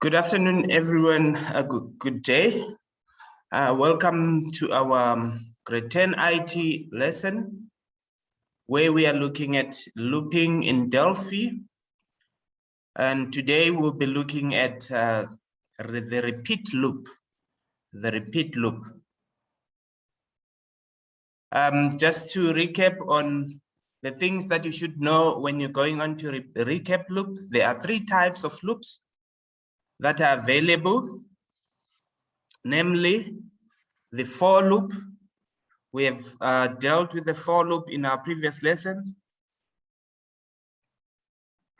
Good afternoon, everyone. Good day. Welcome to our grade 10 IT lesson, where we are looking at looping in Delphi. And today we'll be looking at the repeat loop. Just to recap on the things that you should know when you're going on to recap loop, there are 3 types of loops that are available, namely the for loop. We have dealt with the for loop in our previous lessons.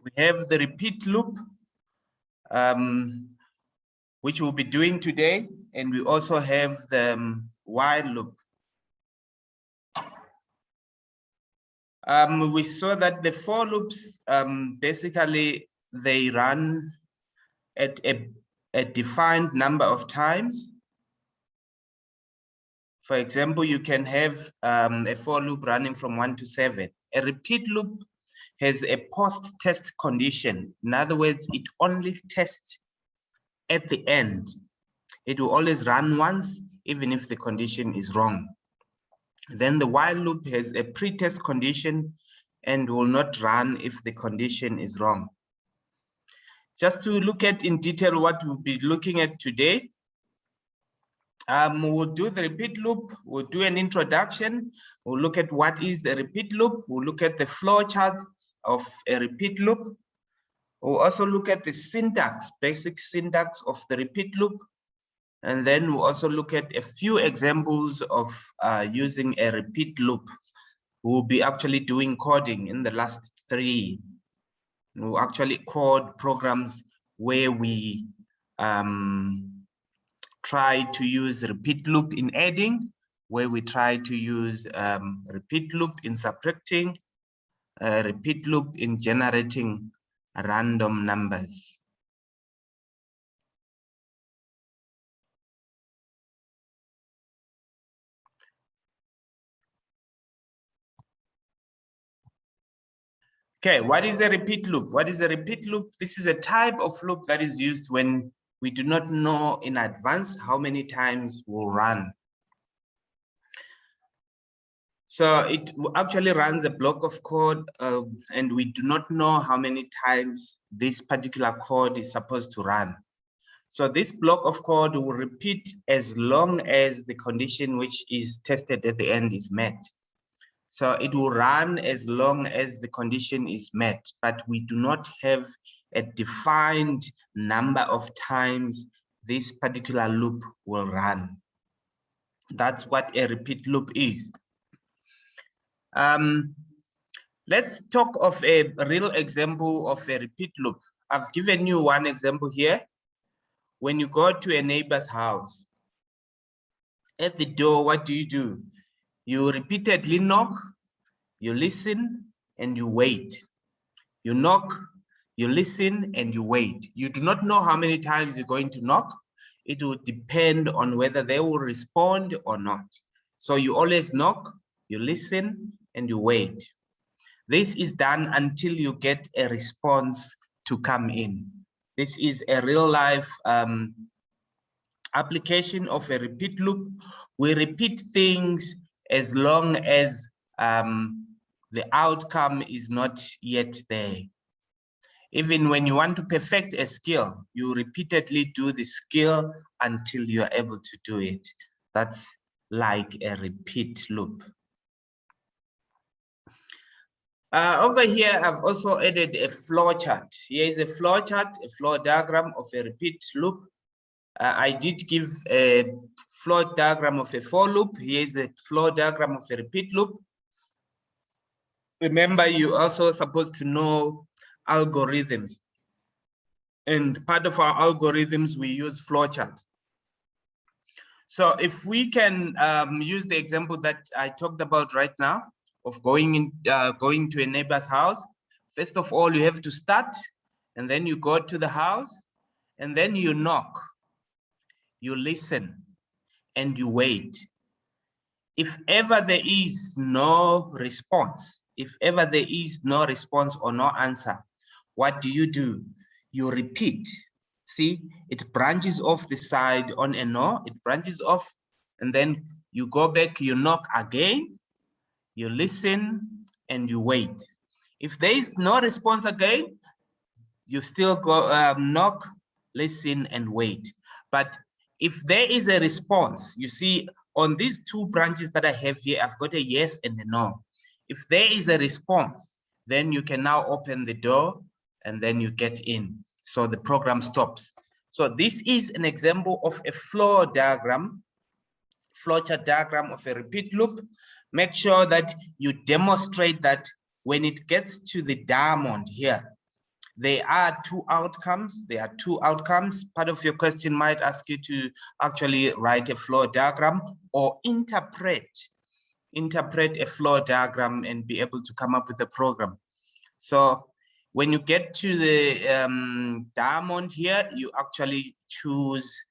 We have the repeat loop, which we'll be doing today, and we also have the while loop. We saw that the for loops, basically, they run at a defined number of times. For example, you can have a for loop running from 1 to 7. A repeat loop has a post-test condition. In other words, it only tests at the end. It will always run once, even if the condition is wrong. Then the while loop has a pre-test condition and will not run if the condition is wrong. Just to look at in detail what we'll be looking at today, we'll do the repeat loop, we'll do an introduction, we'll look at what is the repeat loop, we'll look at the flow charts of a repeat loop, we'll also look at the syntax, basic syntax of the repeat loop, and then we'll also look at a few examples of using a repeat loop. We'll be actually doing coding in the last 3. We'll actually code programs where we try to use repeat loop in adding, where we try to use repeat loop in subtracting, repeat loop in generating random numbers. Okay, what is a repeat loop? What is a repeat loop? This is a type of loop that is used when we do not know in advance how many times we'll run. So it actually runs a block of code and we do not know how many times this particular code is supposed to run. So this block of code will repeat as long as the condition which is tested at the end is met. So it will run as long as the condition is met, but we do not have a defined number of times this particular loop will run. That's what a repeat loop is. Let's talk of a real example of a repeat loop. I've given you one example here. When you go to a neighbor's house, at the door, what do? You repeatedly knock, you listen, and you wait. You knock, you listen, and you wait. You do not know how many times you're going to knock. It will depend on whether they will respond or not. So you always knock, you listen, and you wait. This is done until you get a response to come in. This is a real life application of a repeat loop. We repeat things as long as the outcome is not yet there. Even when you want to perfect a skill, you repeatedly do the skill until you are able to do it. That's like a repeat loop. Over here, I've also added a flow chart. Here is a flow chart, a flow diagram of a repeat loop. I did give a flow diagram of a for loop. Here is the flow diagram of a repeat loop. Remember, you're also supposed to know algorithms. And part of our algorithms, we use flowcharts. So if we can use the example that I talked about right now of going to a neighbor's house, first of all, you have to start, and then you go to the house, and then you knock, you listen, and you wait. If ever there is no response, or no answer, what do? You repeat See, it branches off the side on a no, it branches off, and then you go back, you knock again, you listen, and you wait. If there is no response again, you still go knock, listen, and wait. But if there is a response, you see, on these two branches that I have here, I've got a yes and a no. If there is a response, then you can now open the door and then you get in. So the program stops. So this is an example of a flow diagram, flowchart diagram of a repeat loop. Make sure that you demonstrate that when it gets to the diamond here, there are two outcomes. There are two outcomes. Part of your question might ask you to actually write a flow diagram or interpret a flow diagram and be able to come up with a program. So when you get to the diamond here, you actually choose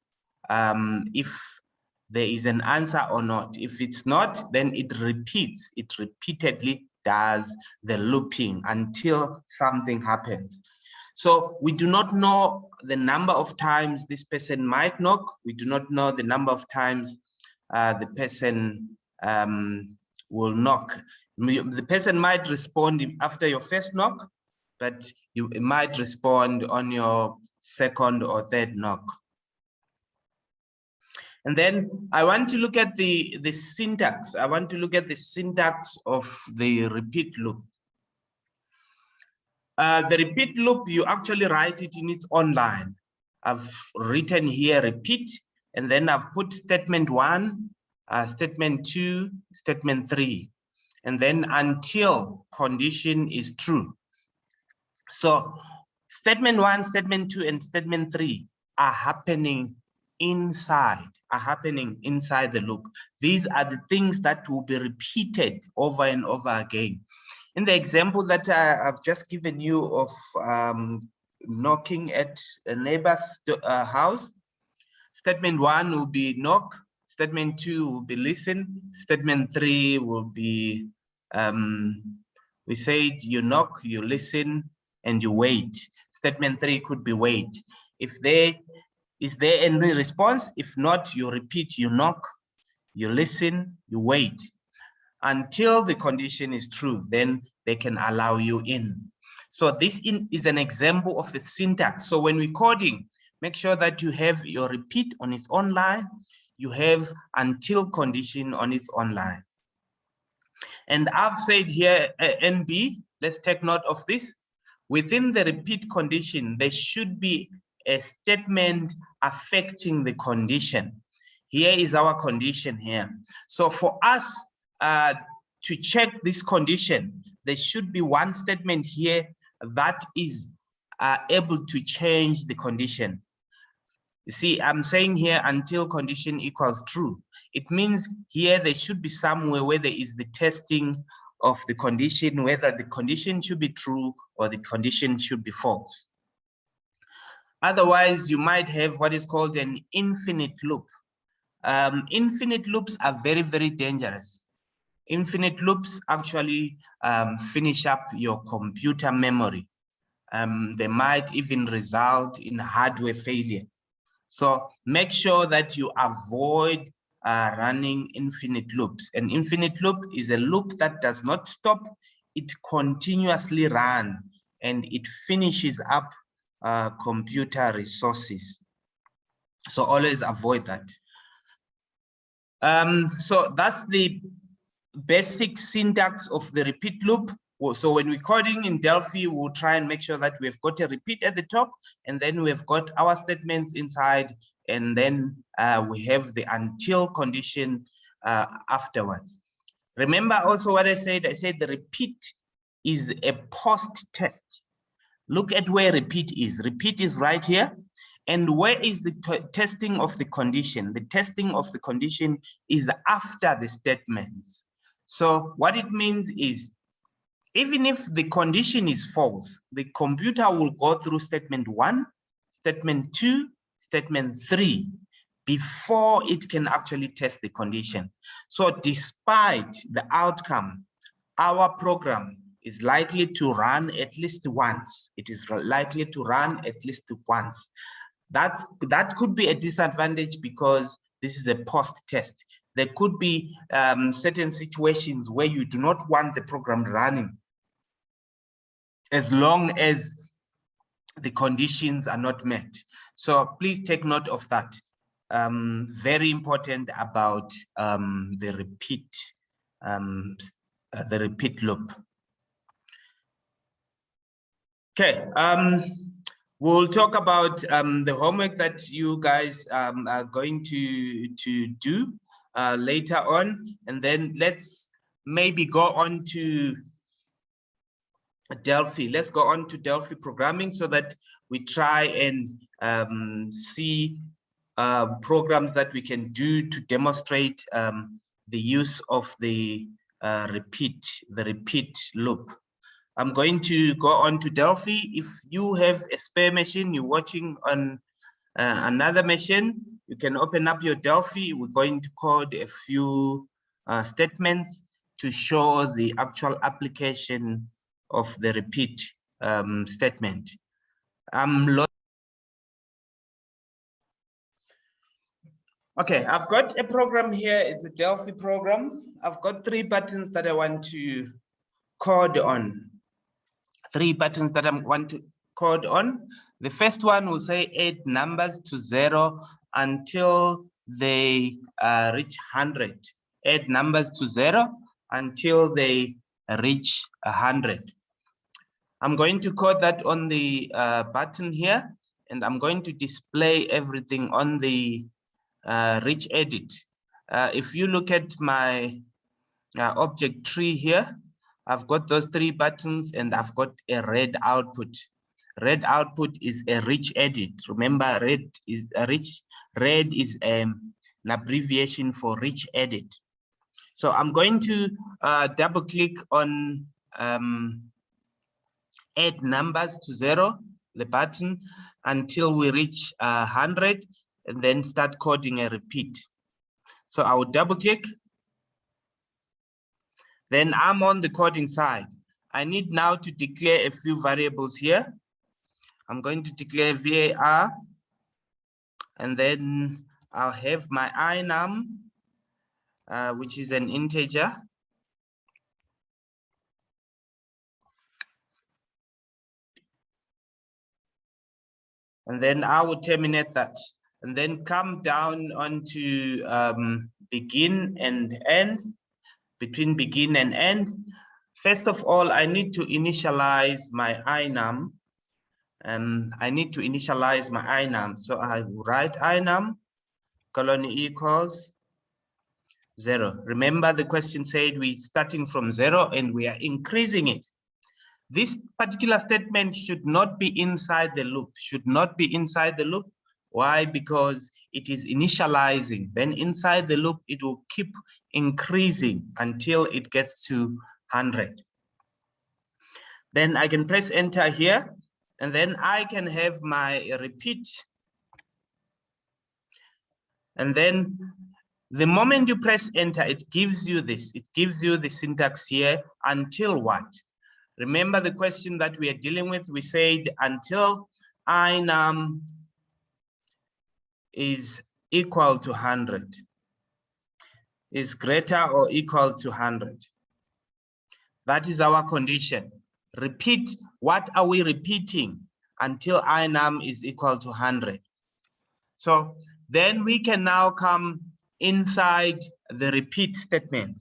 if there is an answer or not. If it's not, then it repeats. It repeatedly does the looping until something happens. So we do not know the number of times this person might knock. We do not know the number of times the person will knock. The person might respond after your first knock, but you might respond on your second or third knock. And then I want to look at the syntax. I want to look at the syntax of the repeat loop. The repeat loop, you actually write it in its own line. I've written here repeat, and then I've put statement 1, statement 2, statement 3, and then until condition is true. So statement 1, statement 2, and statement 3 are happening inside the loop. These are the things that will be repeated over and over again. In the example that I've just given you of knocking at a neighbor's house, statement 1 will be knock, statement 2 will be listen, statement 3 will be, we said you knock, you listen, and you wait. Statement 3 could be wait. Is there any response? If not, you repeat, you knock, you listen, you wait. Until the condition is true, then they can allow you in. So this is an example of the syntax. So when we're coding, make sure that you have your repeat on its own line, you have until condition on its own line. And I've said here, NB, let's take note of this. Within the repeat condition, there should be a statement affecting the condition. Here is our condition here. So for us, to check this condition, there should be one statement here that is able to change the condition. You see, I'm saying here until condition equals true. It means here there should be somewhere where there is the testing of the condition, whether the condition should be true or the condition should be false. Otherwise, you might have what is called an infinite loop. Infinite loops are very, very dangerous. Infinite loops actually finish up your computer memory. They might even result in hardware failure. So make sure that you avoid running infinite loops. An infinite loop is a loop that does not stop. It continuously runs and it finishes up computer resources. So always avoid that. So that's the basic syntax of the repeat loop. So when we're coding in Delphi, we'll try and make sure that we've got a repeat at the top, and then we've got our statements inside, and then we have the until condition afterwards. Remember also what I said the repeat is a post-test. Look at where repeat is. Repeat is right here. And where is the testing of the condition? The testing of the condition is after the statements. So what it means is, even if the condition is false, the computer will go through statement 1, statement 2, statement 3 before it can actually test the condition. So despite the outcome, our program is likely to run at least once. It is likely to run at least once. That could be a disadvantage because this is a post test. There could be certain situations where you do not want the program running as long as the conditions are not met. So please take note of that. Very important about the repeat loop. Okay, we'll talk about the homework that you guys are going to do later on, and then let's maybe go on to Delphi. Let's go on to Delphi programming so that we try and see programs that we can do to demonstrate the use of the repeat loop. I'm going to go on to Delphi. If you have a spare machine, you're watching on another machine, you can open up your Delphi. We're going to code a few statements to show the actual application of the repeat statement. Okay, I've got a program here. It's a Delphi program. I've got 3 buttons that I want to code on. 3 buttons that I want to code on. The first one will say add numbers to 0 until they reach 100. Add numbers to 0 until they reach 100. I'm going to code that on the button here, and I'm going to display everything on the rich edit. If you look at my object tree here, I've got those 3 buttons and I've got a red output. Red output is a rich edit. Remember, red is an abbreviation for rich edit. So I'm going to double click on add numbers to 0, the button, until we reach 100, and then start coding a repeat. So I will double click. Then I'm on the coding side. I need now to declare a few variables here. I'm going to declare var, and then I'll have my inum, which is an integer. And then I will terminate that, and then come down onto begin and end, between begin and end. First of all, I need to initialize my inum. I need to initialize my inum. So I write inum colon equals 0. Remember, the question said we're starting from 0 and we are increasing it. This particular statement should not be inside the loop, should not be inside the loop. Why? Because it is initializing. Then inside the loop, it will keep increasing until it gets to 100. Then I can press enter here, and then I can have my repeat. And then the moment you press enter, it gives you this. It gives you the syntax here, until what? Remember the question that we are dealing with? We said until inum is equal to 100, is greater or equal to 100. That is our condition. Repeat, what are we repeating? Until inum is equal to 100. So then we can now come inside the repeat statement.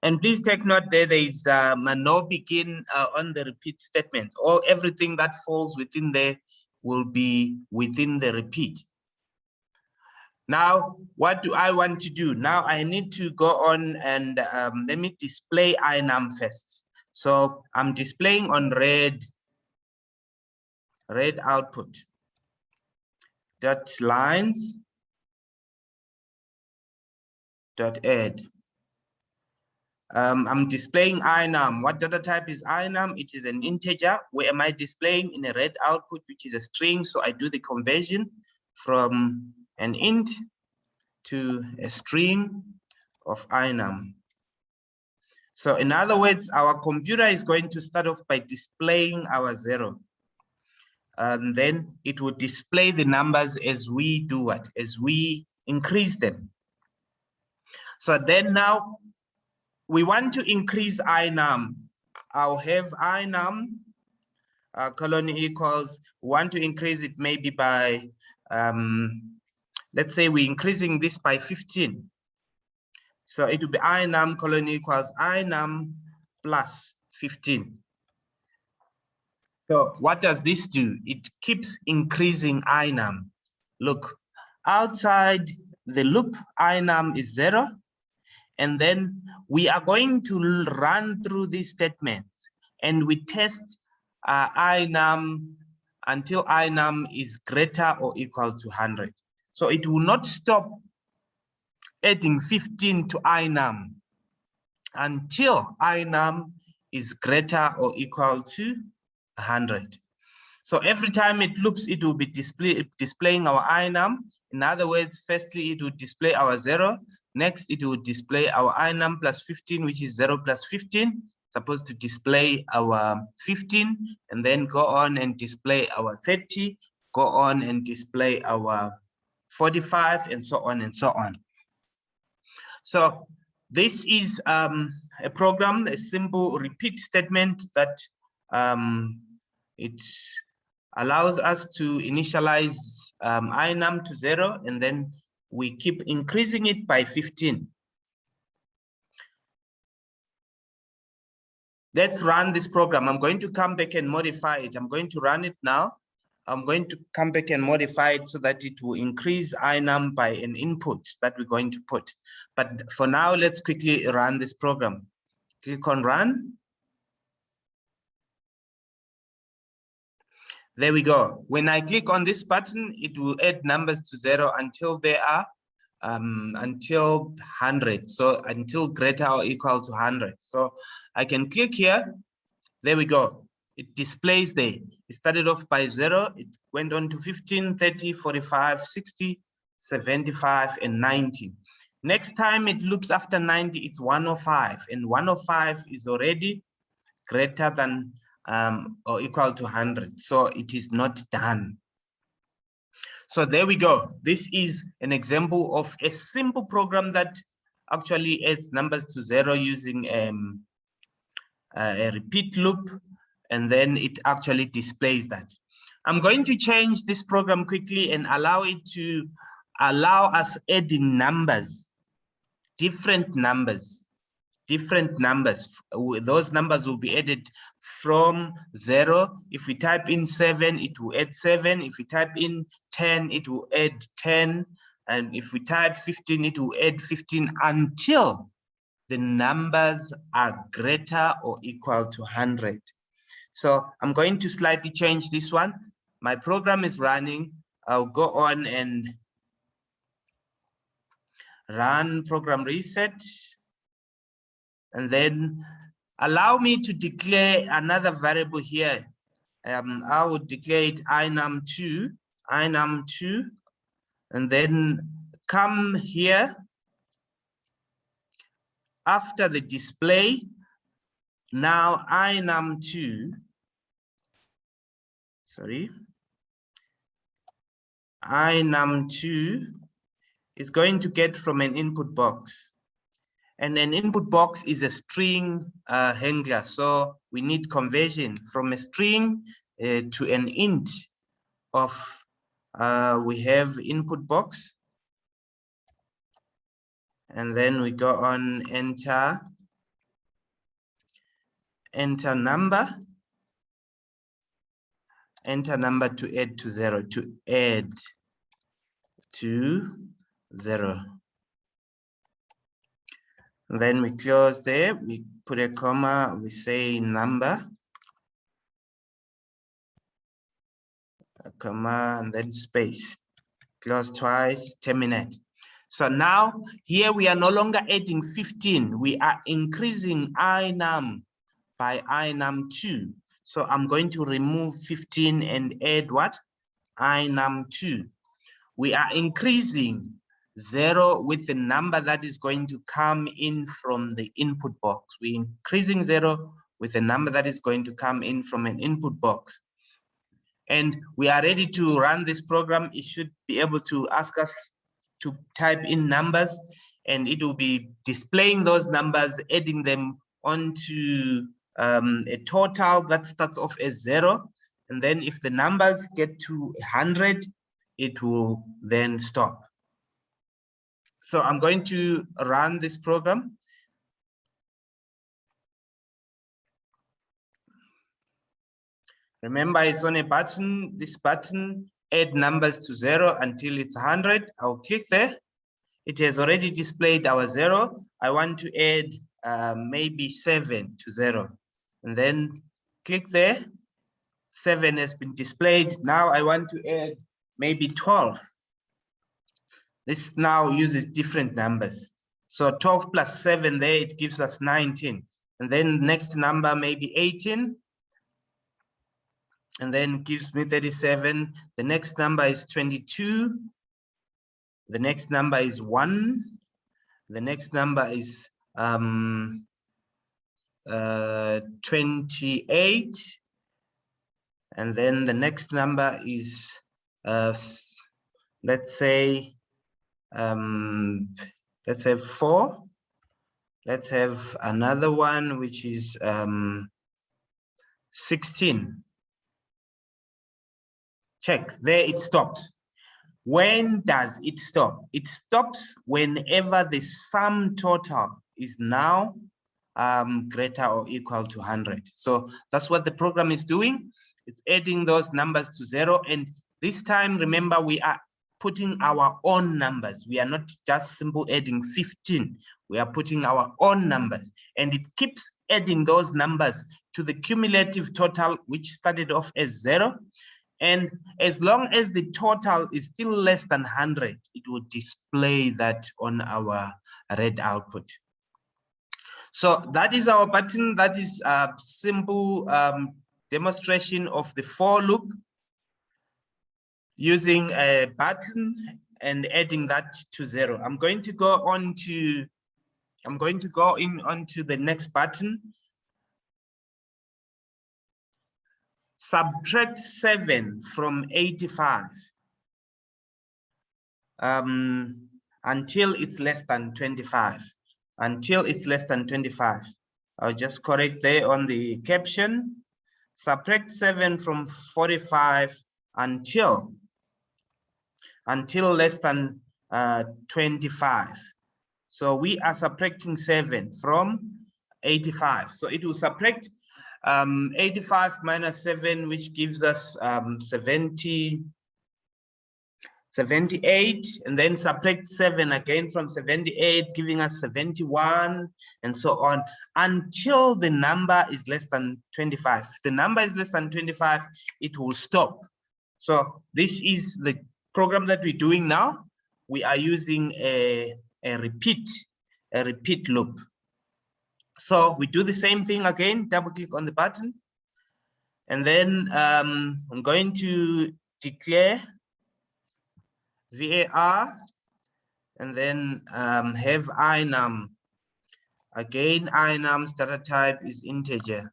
And please take note there is no begin on the repeat statement. Everything that falls within there will be within the repeat. Now, what do I want to do? Now I need to go on and let me display inum first. So I'm displaying on red output. Dot lines dot add. I'm displaying inum. What data type is inum? It is an integer. Where am I displaying? In a red output, which is a string. So I do the conversion from an int to a string of inum. So in other words, our computer is going to start off by displaying our 0. and then it will display the numbers as we do what? As we increase them. So then now we want to increase inum. I'll have inum colon equals, want to increase it maybe by, let's say we're increasing this by 15. So it will be inum colon equals inum plus 15. So what does this do? It keeps increasing inum. Look, outside the loop, inum is 0. And then we are going to run through these statements and we test inum until inum is greater or equal to 100. So it will not stop adding 15 to inum until inum is greater or equal to 100. So every time it loops, it will be displaying our inum. In other words, firstly, it will display our 0. Next, it will display our inum plus 15, which is 0 plus 15. Supposed to display our 15, and then go on and display our 30, go on and display our 45, and so on and so on. So this is a program, a simple repeat statement that it allows us to initialize inum to 0, and then we keep increasing it by 15. Let's run this program. I'm going to come back and modify it. I'm going to run it now. I'm going to come back and modify it so that it will increase inum by an input that we're going to put. But for now, let's quickly run this program. Click on run. There we go. When I click on this button, it will add numbers to 0 until they are until 100. So until greater or equal to 100. So I can click here. There we go. It displays there. It started off by 0. It went on to 15, 30, 45, 60, 75, and 90. Next time it loops after 90, it's 105. And 105 is already greater than or equal to 100. So it is not done. So there we go. This is an example of a simple program that actually adds numbers to 0 using a repeat loop, and then it actually displays that. I'm going to change this program quickly and allow it to allow us adding numbers, different numbers. Those numbers will be added from 0. If we type in 7, it will add 7. If we type in 10, it will add 10. And if we type 15, it will add 15 until the numbers are greater or equal to 100. So I'm going to slightly change this one. My program is running. I'll go on and run program reset. And then allow me to declare another variable here. I would declare it inum2, and then come here after the display. Now inum2, inum2 is going to get from an input box. And an input box is a string handler. So we need conversion from a string to an int of, we have input box. And then we go on enter number to add to 0, And then we close there, we put a comma, we say number, a comma, and then space. Close twice, terminate. So now here we are no longer adding 15, we are increasing inum by inum2. So I'm going to remove 15 and add what? Inum2. We are increasing 0 with the number that is going to come in from the input box. We're increasing 0 with the number that is going to come in from an input box. And we are ready to run this program. It should be able to ask us to type in numbers, and it will be displaying those numbers, adding them onto a total that starts off as 0. And then if the numbers get to 100, it will then stop. So I'm going to run this program. Remember, it's on a button. This button, add numbers to 0 until it's 100. I'll click there. It has already displayed our 0. I want to add maybe 7 to 0. And then click there. 7 has been displayed. Now I want to add maybe 12. This now uses different numbers. So 12 plus 7 there, it gives us 19. And then next number, maybe 18. And then gives me 37. The next number is 22. The next number is 1. The next number is 28. And then the next number is, let's say 4. Let's have another one, which is 16. Check, there it stops. When does it stop? It stops whenever the sum total is now greater or equal to 100. So that's what the program is doing. It's adding those numbers to 0. And this time, remember, we are putting our own numbers. We are not just simple adding 15. We are putting our own numbers. And it keeps adding those numbers to the cumulative total, which started off as 0. And as long as the total is still less than 100, it will display that on our red output. So that is our button. That is a simple demonstration of the for loop using a button and adding that to 0. I'm going to go onto the next button. Subtract 7 from 85 until it's less than 25. Until it's less than 25. I'll just correct there on the caption. Subtract 7 from 45 until less than 25. So we are subtracting 7 from 85. So it will subtract 85 minus 7, which gives us 78, and then subtract 7 again from 78, giving us 71, and so on, until the number is less than 25. If the number is less than 25, it will stop. So this is the program that we're doing now. We are using a repeat loop. So we do the same thing again, double click on the button. And then I'm going to declare var, and then have inum. Again, inum's data type is integer.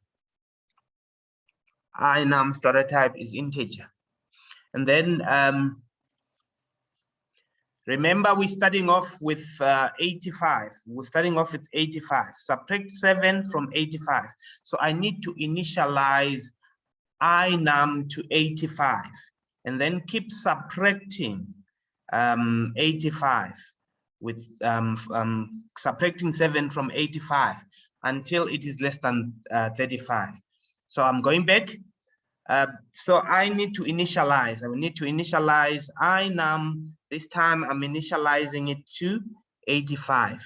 Inum's data type is integer. And then remember, we're starting off with 85. We're starting off with 85. Subtract 7 from 85. So I need to initialize inum to 85, and then keep subtracting 85 with subtracting 7 from 85 until it is less than 35. So I'm going back. So I need to initialize. I will need to initialize inum. This time I'm initializing it to 85.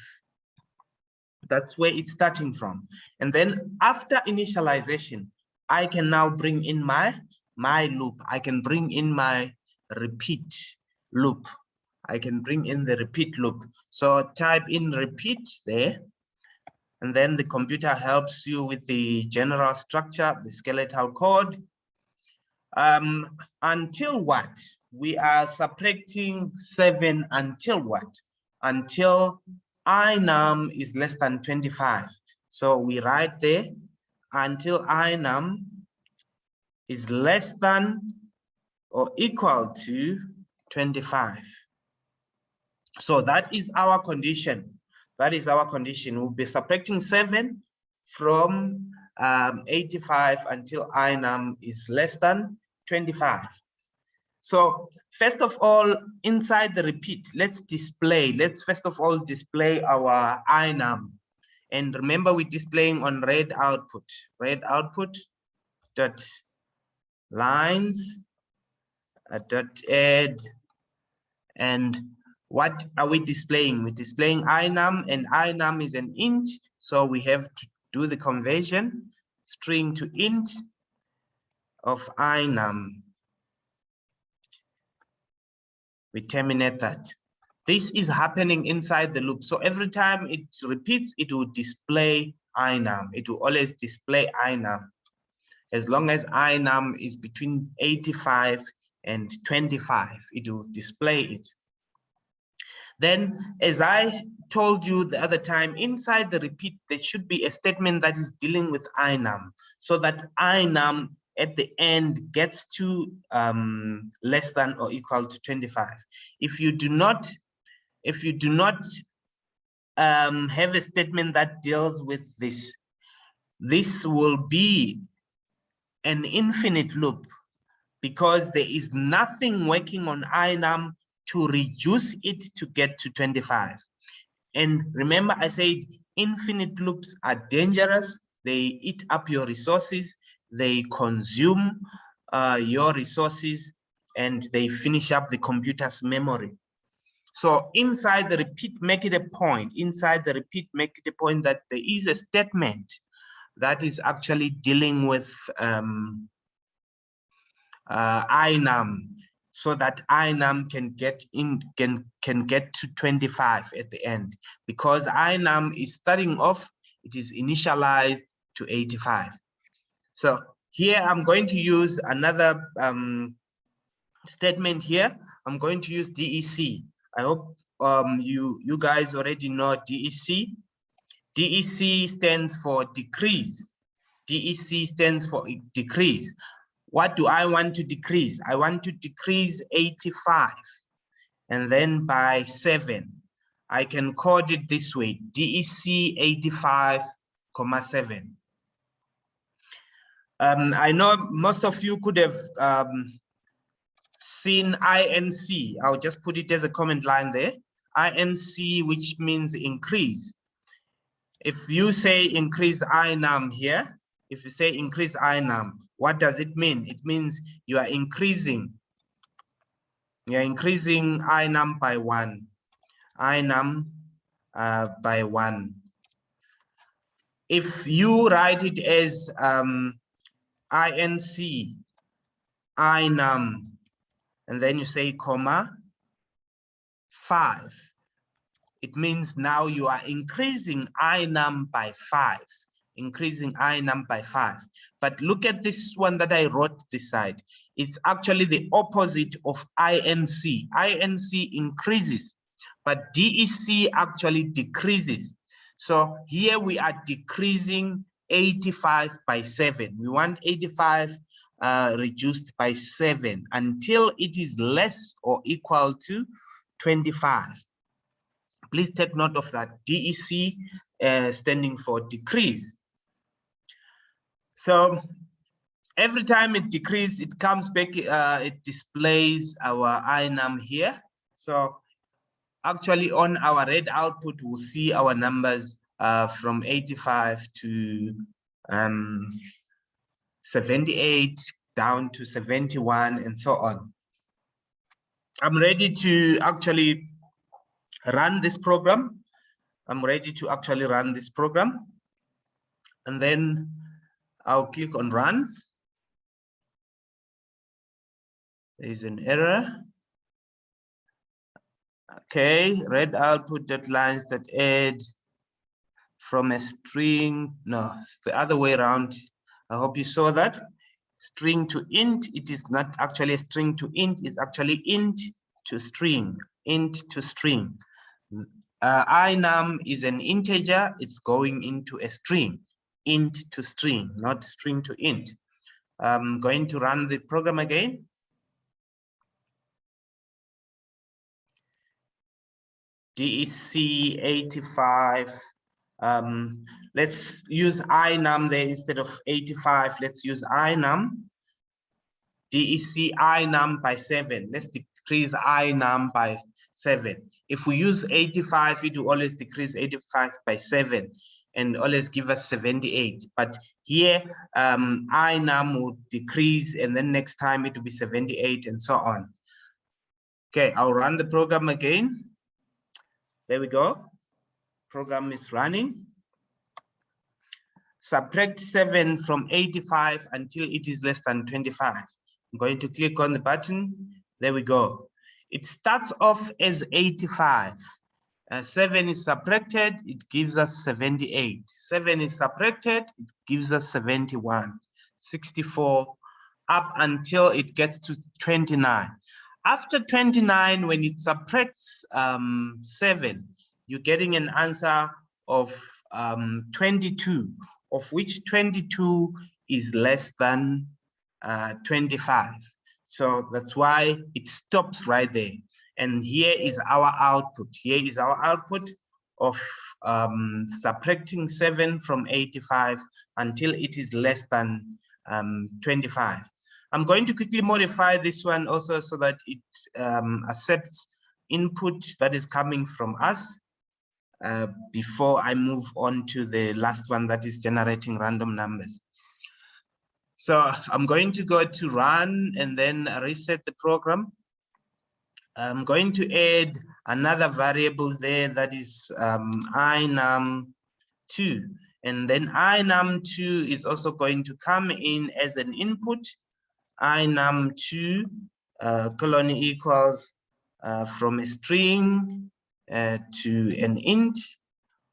That's where it's starting from. And then after initialization, I can now bring in my loop. I can bring in my repeat loop. I can bring in the repeat loop. So type in repeat there. And then the computer helps you with the general structure, the skeletal code. Until what? We are subtracting 7 until what? Until inum is less than 25. So we write there until inum is less than or equal to 25. So that is our condition. That is our condition. We'll be subtracting 7 from 85 until I num is less than 25. So first of all, inside the repeat, let's first of all display our I num. And remember, we're displaying on red output dot lines dot add. And what are we displaying? We're displaying inum, and inum is an int, so we have to do the conversion string to int of inum. We terminate that. This is happening inside the loop. So every time it repeats, it will display inum. It will always display inum. As long as inum is between 85 and 25, it will display it. Then, as I told you the other time, inside the repeat, there should be a statement that is dealing with inum, so that inum at the end gets to less than or equal to 25. If you do not have a statement that deals with this, this will be an infinite loop, because there is nothing working on inum to reduce it to get to 25. And remember, I said infinite loops are dangerous. They eat up your resources, they consume your resources, and they finish up the computer's memory. So inside the repeat, make it a point. Inside the repeat, make it a point that there is a statement that is actually dealing with inum, so that inum can get to 25 at the end, because inum is starting off, it is initialized to 85. So here I'm going to use another statement here. I'm going to use DEC. I hope you guys already know DEC. DEC stands for decrease. DEC stands for decrease. What do I want to decrease? I want to decrease 85 and then by 7. I can code it this way, DEC 85,7. I know most of you could have seen INC. I'll just put it as a comment line there. INC, which means increase. If you say increase inum here, if you say increase inum, what does it mean? It means you are increasing. You're increasing inum by 1. Inum by 1. If you write it as INC, inum, and then you say comma 5, it means now you are increasing inum by 5. Increasing inum by 5. But look at this one that I wrote this side. It's actually the opposite of INC. INC increases, but DEC actually decreases. So here we are decreasing 85 by 7. We want 85 reduced by 7 until it is less or equal to 25. Please take note of that. DEC standing for decrease. So every time it decreases, it comes back, it displays our inum here. So actually on our red output, we'll see our numbers from 85 to 78 down to 71 and so on. I'm ready to actually run this program. I'm ready to actually run this program. And then I'll click on run. There's an error. Okay, red output that lines that add from a string. No, it's the other way around. I hope you saw that. String to int, it is not actually a string to int, it's actually int to string, int to string. Inum is an integer, it's going into a string, int to string, not string to int. I'm going to run the program again. DEC 85. Let's use inum there instead of 85. Let's use inum. DEC inum by 7. Let's decrease inum by 7. If we use 85, it will always decrease 85 by 7 and always give us 78. But here, inum will decrease, and then next time it will be 78 and so on. Okay, I'll run the program again. There we go. Program is running. Subtract 7 from 85 until it is less than 25. I'm going to click on the button. There we go. It starts off as 85. 7 is subtracted, it gives us 78. 7 is subtracted, it gives us 71. 64, up until it gets to 29. After 29, when it subtracts 7, you're getting an answer of 22, of which 22 is less than 25. So that's why it stops right there. And here is our output. Here is our output of subtracting 7 from 85 until it is less than 25. I'm going to quickly modify this one also so that it accepts input that is coming from us before I move on to the last one that is generating random numbers. So I'm going to go to run and then reset the program. I'm going to add another variable there that is inum2. And then inum2 is also going to come in as an input. Inum2 colon equals from a string to an int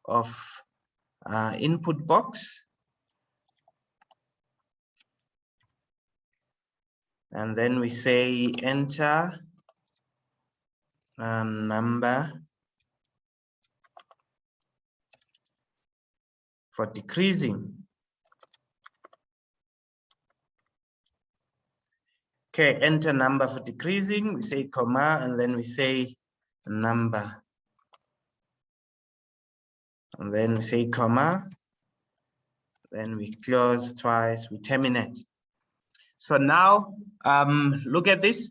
of input box. And then we say enter number for decreasing. Okay, enter number for decreasing. We say comma, and then we say number. And then we say comma. Then we close twice, we terminate. So now, look at this.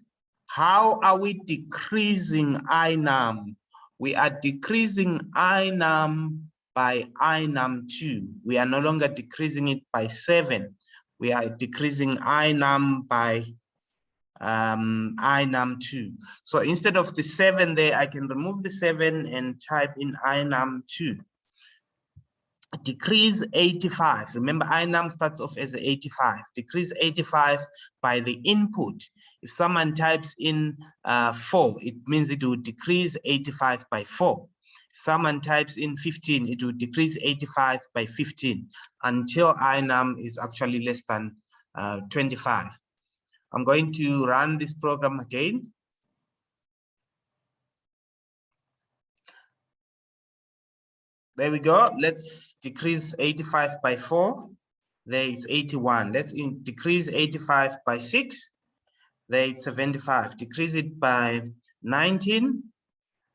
How are we decreasing inum? We are decreasing inum by inum2. We are no longer decreasing it by 7. We are decreasing inum by inum2. So instead of the 7 there, I can remove the 7 and type in inum2. Decrease 85. Remember, inum starts off as 85. Decrease 85 by the input. If someone types in 4, it means it will decrease 85 by 4. If someone types in 15, it will decrease 85 by 15 until inum is actually less than 25. I'm going to run this program again. There we go. Let's decrease 85 by 4. There it's 81. Let's decrease 85 by 6. There it's 75. Decrease it by 19.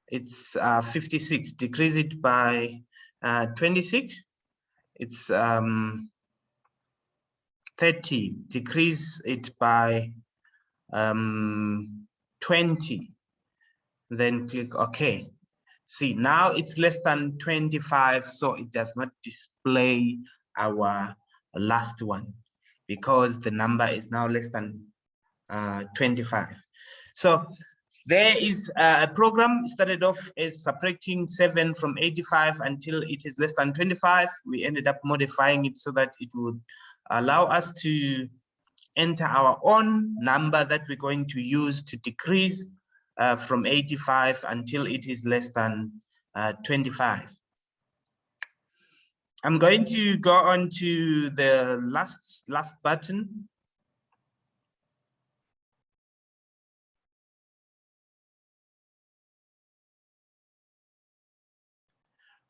It's 56. Decrease it by 26. It's 30. Decrease it by 20. Then click OK. See, now it's less than 25, so it does not display our last one because the number is now less than 25. So there is a program started off as subtracting 7 from 85 until it is less than 25. We ended up modifying it so that it would allow us to enter our own number that we're going to use to decrease from 85 until it is less than 25. I'm going to go on to the last button.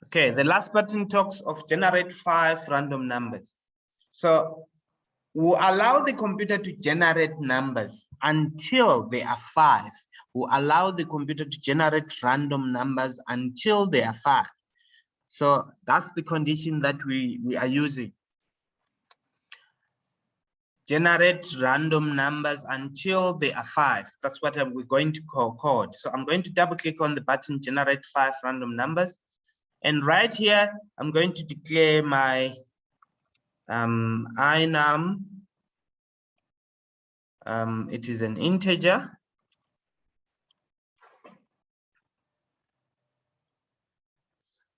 Okay, the last button talks of generate 5 random numbers. So will allow the computer to generate numbers until they are 5. Will allow the computer to generate random numbers until they are 5. So that's the condition that we are using. Generate random numbers until they are 5. That's what we're going to call code. So I'm going to double click on the button, generate 5 random numbers. And right here, I'm going to declare my inum. It is an integer.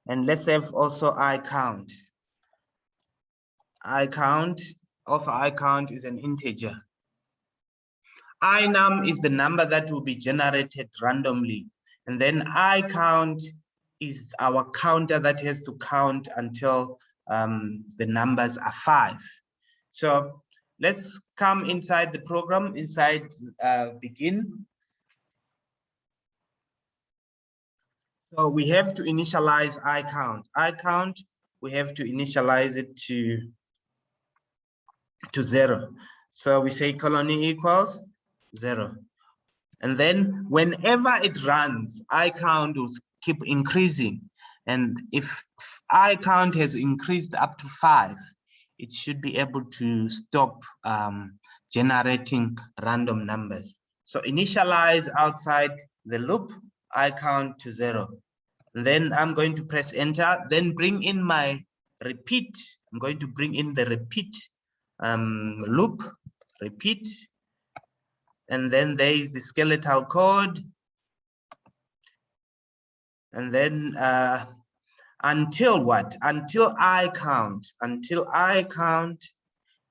And let's have also iCount. iCount is an integer. Inum is the number that will be generated randomly. And then iCount is our counter that has to count until the numbers are 5. So let's come inside the program, inside begin. So we have to initialize iCount. iCount, we have to initialize it to 0. So we say colon equals 0. And then whenever it runs, iCount will keep increasing. And if iCount has increased up to 5, it should be able to stop generating random numbers. So initialize outside the loop, iCount to 0. And then I'm going to press enter, then bring in my repeat. I'm going to bring in the repeat loop, repeat. And then there is the skeletal code. And then until what? Until iCount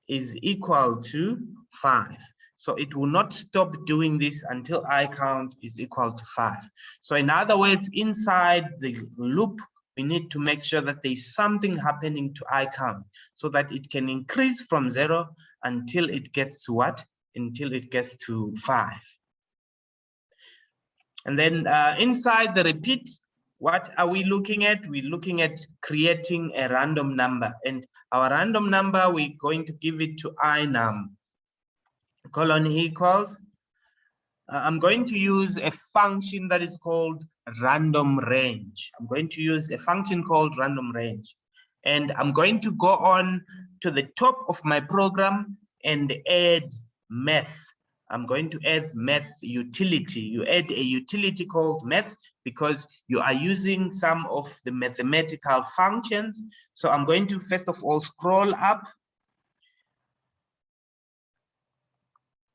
is equal to 5. So it will not stop doing this until iCount is equal to 5. So in other words, inside the loop, we need to make sure that there's something happening to iCount so that it can increase from 0 until it gets to what? Until it gets to 5. And then inside the repeat, what are we looking at? We're looking at creating a random number. And our random number, we're going to give it to inum, colon equals. I'm going to use a function that is called random range. I'm going to use a function called random range. And I'm going to go on to the top of my program and add math. I'm going to add math utility. You add a utility called math because you are using some of the mathematical functions. So I'm going to first of all scroll up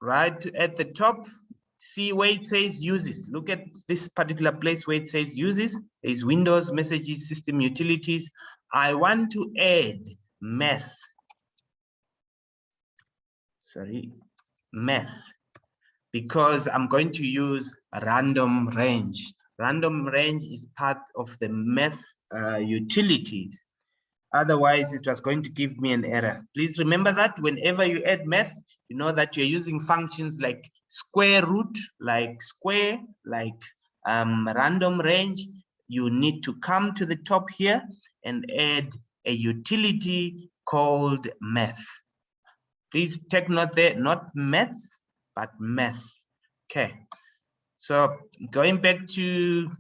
right at the top. See where it says uses. Look at this particular place where it says uses. There's Windows, messages, system utilities. I want to add math. Sorry, math. Because I'm going to use a random range. Random range is part of the math utilities. Otherwise, it was going to give me an error. Please remember that whenever you add math, you know that you're using functions like square root, like square, like random range. You need to come to the top here and add a utility called math. Please take note there, not maths, but math. Okay, so going back to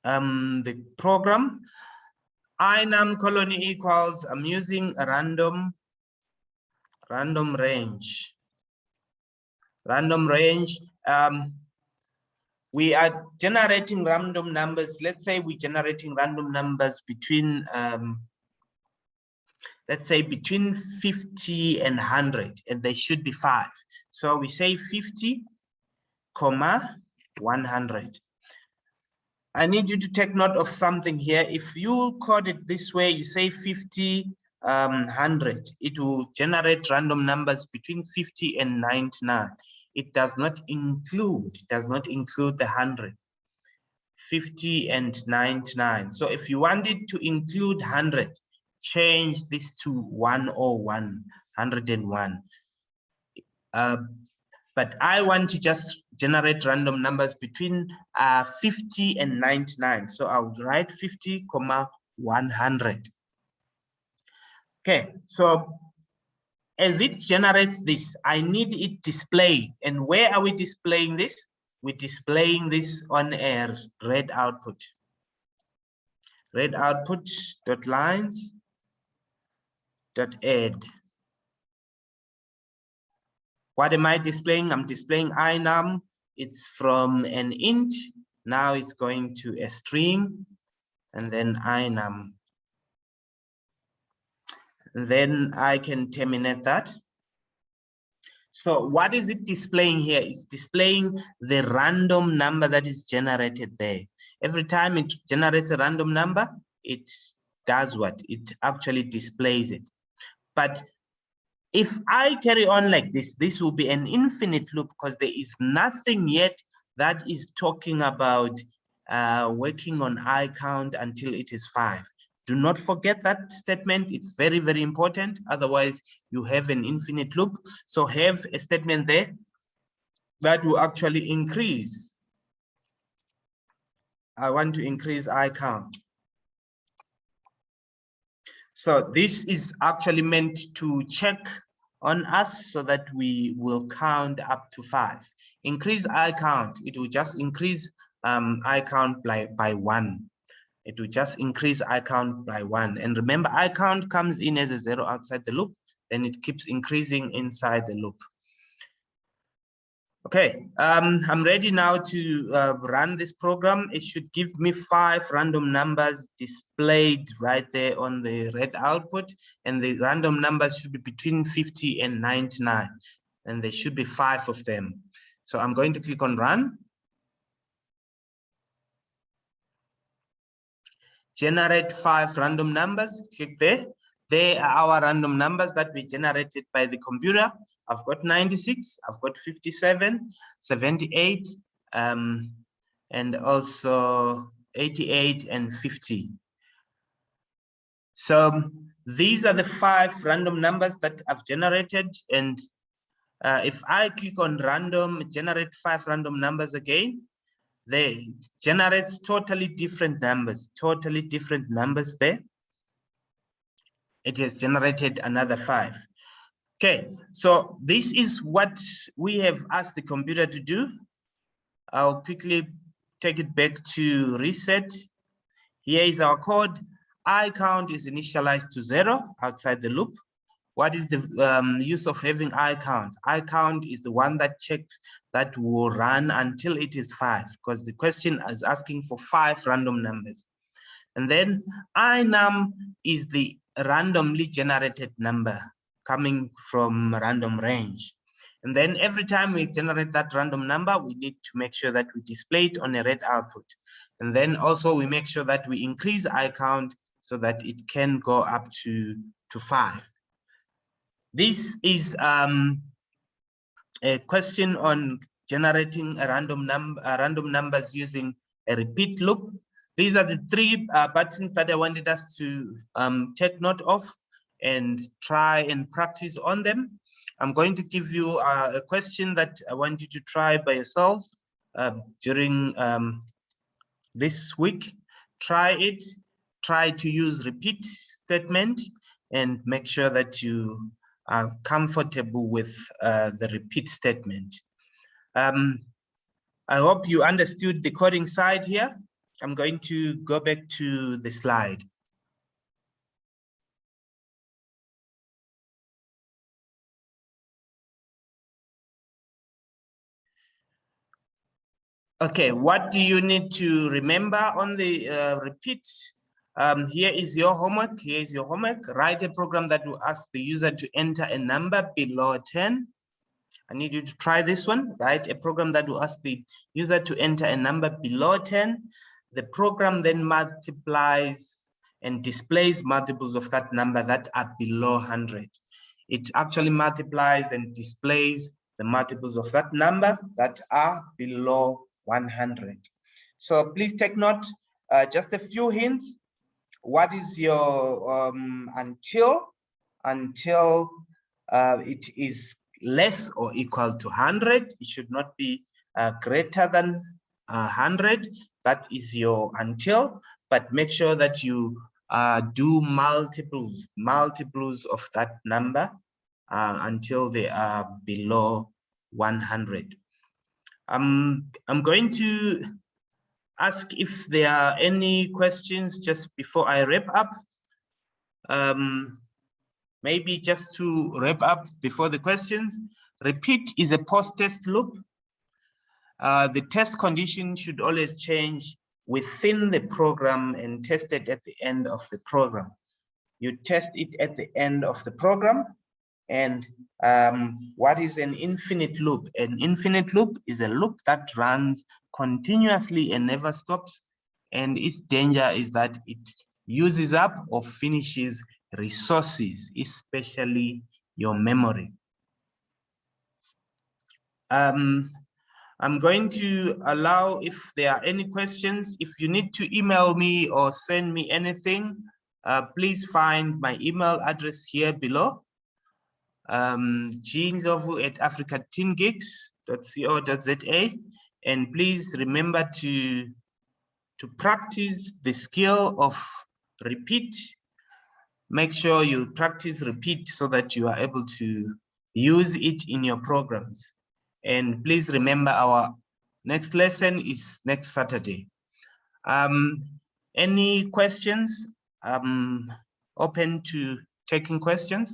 the program, inum colon equals, I'm using a random range. Random range, we are generating random numbers. Let's say we're generating random numbers between, let's say between 50 and 100, and they should be 5. So we say 50, 100. I need you to take note of something here. If you code it this way, you say 50, 100, it will generate random numbers between 50 and 99. It does not include the 100, 50 and 99. So if you wanted to include 100, change this to 101, 101. But I want to just generate random numbers between 50 and 99. So I'll write 50, 100. Okay, so As it generates this, I need it displayed. And where are we displaying this? We're displaying this on a red output. Red output dot lines dot add. What am I displaying? I'm displaying inum. It's from an int. Now it's going to a string, and then inum. And then I can terminate that. So what is it displaying here? It's displaying the random number that is generated there. Every time it generates a random number, it does what? It actually displays it. But if I carry on like this, this will be an infinite loop because there is nothing yet that is talking about working on I count until it is 5. Do not forget that statement. It's very, very important. Otherwise, you have an infinite loop. So have a statement there that will actually increase. I want to increase I count. So this is actually meant to check on us so that we will count up to 5. Increase I count. It will just increase I count by 1. It will just increase I count by 1. And remember, I count comes in as a 0 outside the loop, then it keeps increasing inside the loop. Okay, I'm ready now to run this program. It should give me 5 random numbers displayed right there on the red output, and the random numbers should be between 50 and 99, and there should be 5 of them. So I'm going to click on run. Generate 5 random numbers, click there. They are our random numbers that we generated by the computer. I've got 96, I've got 57, 78, and also 88 and 50. So these are the 5 random numbers that I've generated. And if I click on random, generate 5 random numbers again, they generates totally different numbers there. It has generated another 5. Okay, so this is what we have asked the computer to do. I'll quickly take it back to reset. Here is our code. I count is initialized to 0 outside the loop. What is the use of having I count? I count is the one that checks that will run until it is 5, because the question is asking for 5 random numbers. And then inum is the randomly generated number coming from random range. And then every time we generate that random number, we need to make sure that we display it on a red output. And then also we make sure that we increase I count so that it can go up to 5. This is a question on generating a random numbers using a repeat loop. These are the 3 buttons that I wanted us to take note of and try and practice on them. I'm going to give you a question that I want you to try by yourselves during this week. Try it. Try to use repeat statement and make sure that you are comfortable with the repeat statement. I hope you understood the coding side here. I'm going to go back to the slide. Okay, what do you need to remember on the repeat? Here is your homework. Here is your homework. Write a program that will ask the user to enter a number below 10. I need you to try this one. Write a program that will ask the user to enter a number below 10. The program then multiplies and displays multiples of that number that are below 100. It actually multiplies and displays the multiples of that number that are below 100. So please take note, just a few hints. What is your until it is less or equal to 100? It should not be greater than 100. That is your until, but make sure that you do multiples of that number. until they are below 100. I'm going to ask if there are any questions just before I wrap up. Maybe just to wrap up before the questions, repeat is a post-test loop. The test condition should always change within the program and tested at the end of the program. You test it at the end of the program. And what is an infinite loop? An infinite loop is a loop that runs continuously and never stops. And its danger is that it uses up or finishes resources, especially your memory. I'm going to allow, if there are any questions, if you need to email me or send me anything, please find my email address here below. gndlovu@africateengeeks.co.za, and please remember to practice the skill of repeat. Make sure you practice repeat so that you are able to use it in your programs. And please remember, our next lesson is next Saturday. Any questions? Open to taking questions.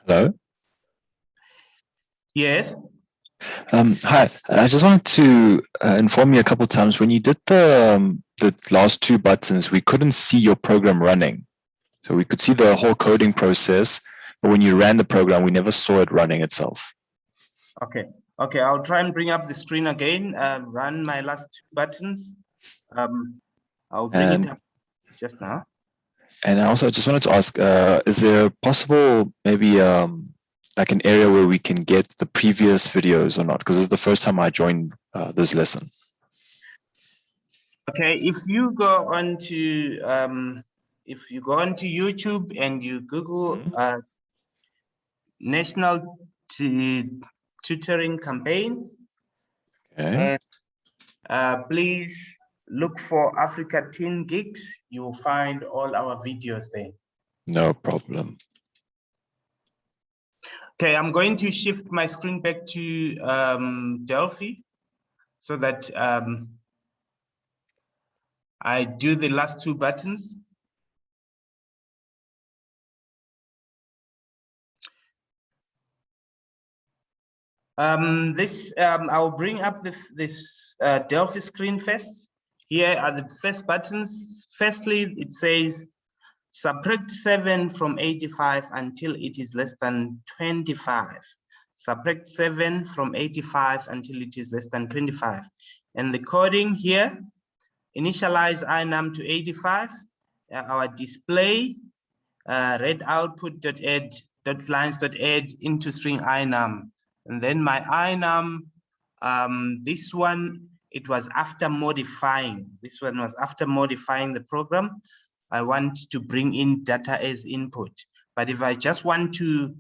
Hello. Yes. Hi. I just wanted to inform you a couple of times when you did the last two buttons, we couldn't see your program running. So we could see the whole coding process, but when you ran the program, we never saw it running itself. Okay. Okay. I'll try and bring up the screen again. Run my last two buttons. I'll bring it up just now. And I also just wanted to ask, is there possible maybe like an area where we can get the previous videos or not? Because this is the first time I joined this lesson. Okay, if you go on to YouTube and you Google National Tutoring Campaign, Okay. and please look for Africa Teen Geeks. You will find all our videos there. No problem. Okay, I'm going to shift my screen back to Delphi so that I do the last two buttons. I'll bring up this Delphi screen first. Here are the first buttons. Firstly, it says subtract 7 from 85 until it is less than 25. Subtract 7 from 85 until it is less than 25. And the coding here, initialize inum to 85. Our display, read output.lines.add into string inum. And then my inum, this one, it was after modifying. This one was after modifying the program. I want to bring in data as input. But if I just want to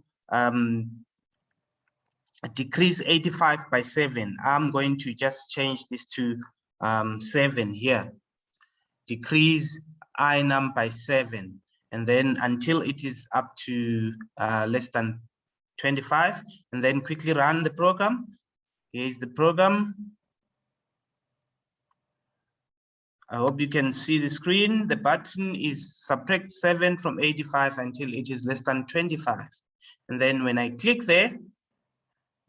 decrease 85 by 7, I'm going to just change this to 7 here. Decrease inum by 7. And then until it is up to less than 25, and then quickly run the program. Here's the program. I hope you can see the screen. The button is subtract 7 from 85 until it is less than 25. And then when I click there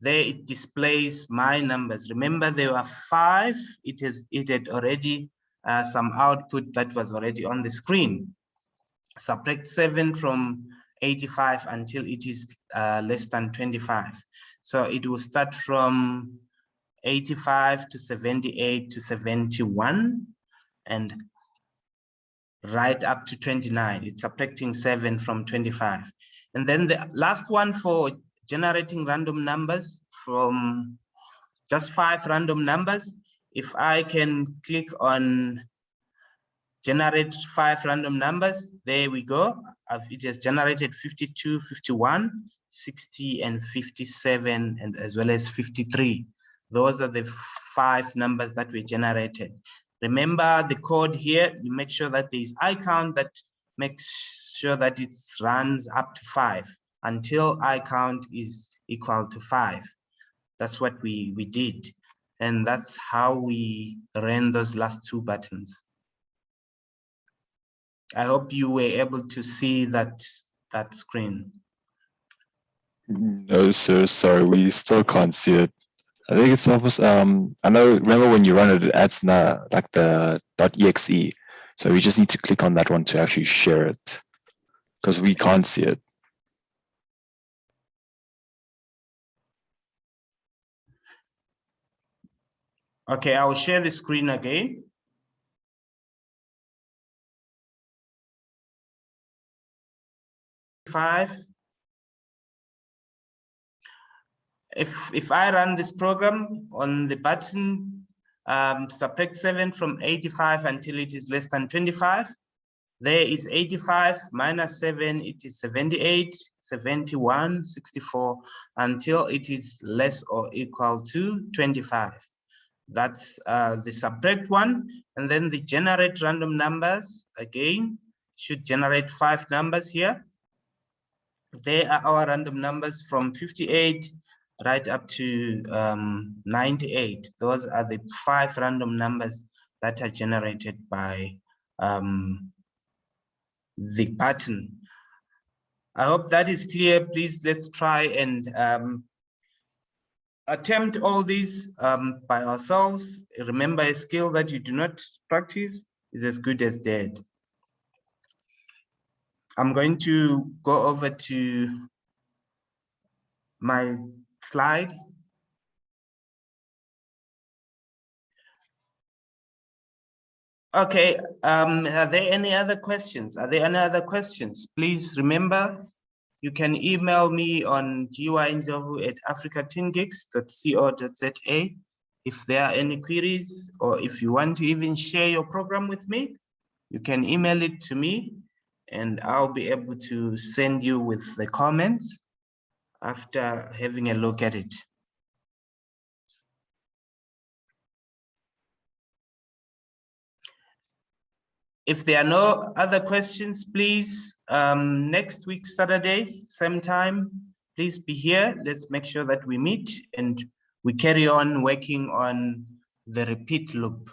it displays my numbers. Remember, there were 5. It had already some output that was already on the screen. Subtract 7 from 85 until it is less than 25. So it will start from 85 to 78 to 71 and right up to 29. It's subtracting 7 from 25. And then the last one for generating random numbers from just 5 random numbers. If I can click on generate 5 random numbers. There we go. It has generated 52, 51, 60, and 57, and as well as 53. Those are the 5 numbers that we generated. Remember the code here, you make sure that there is I count that makes sure that it runs up to 5 until I count is equal to 5. That's what we did. And that's how we ran those last 2 buttons. I hope you were able to see that screen. No, sir, sorry, we still can't see it. I think it's almost, I know, remember when you run it, it adds like the .exe. So we just need to click on that one to actually share it because we can't see it. Okay, I will share the screen again. If I run this program on the button, subtract 7 from 85 until it is less than 25, there is 85 minus 7, it is 78, 71, 64, until it is less or equal to 25. That's the subtract one. And then the generate random numbers, again, should generate 5 numbers here. They are our random numbers from 58 right up to 98. Those are the 5 random numbers that are generated by the button. I hope that is clear. Please, let's try and attempt all these by ourselves. Remember, a skill that you do not practice is as good as dead. I'm going to go over to my slide. Okay, are there any other questions? Are there any other questions? Please remember, you can email me on giwa@africatingigs.co.za if there are any queries, or if you want to even share your program with me, you can email it to me and I'll be able to send you with the comments after having a look at it. If there are no other questions, please, next week, Saturday, same time, please be here. Let's make sure that we meet and we carry on working on the repeat loop.